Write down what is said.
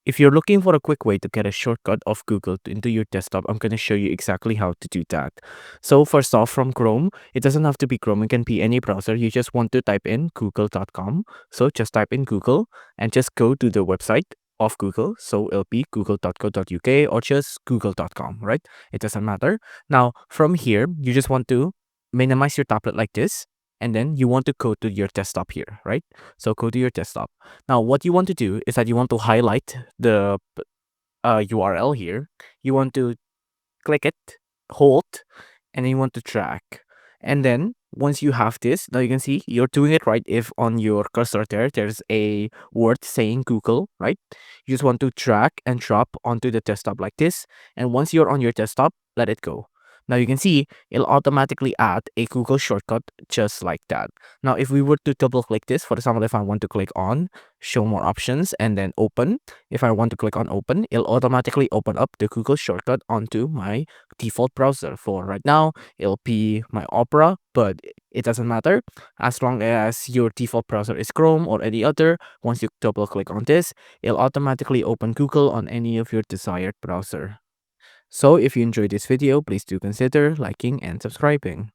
if you're looking for a quick way to get a shortcut of Google into your desktop, I'm going to show you exactly how to do that. So first off, from Chrome, it doesn't have to be Chrome. It can be any browser. You just want to type in google.com. So just type in Google and just go to the website of Google. So it'll be google.co.uk or just google.com, right? It doesn't matter. Now, from here, you just want to minimize your tablet like this. And then you want to go to your desktop here, right? So go to your desktop. Now, what you want to do is that you want to highlight the URL here. You want to click it, hold, and then you want to drag. And then once you have this, now you can see you're doing it right. If on your cursor there's a word saying Google, right? You just want to drag and drop onto the desktop like this. And once you're on your desktop, let it go. Now you can see it'll automatically add a Google shortcut just like that. Now, if we were to double click this, for example, if I want to click on show more options and then open, if I want to click on open, it'll automatically open up the Google shortcut onto my default browser. For right now, it'll be my Opera, but it doesn't matter. As long as your default browser is Chrome or any other, once you double click on this, it'll automatically open Google on any of your desired browser. So if you enjoyed this video, please do consider liking and subscribing.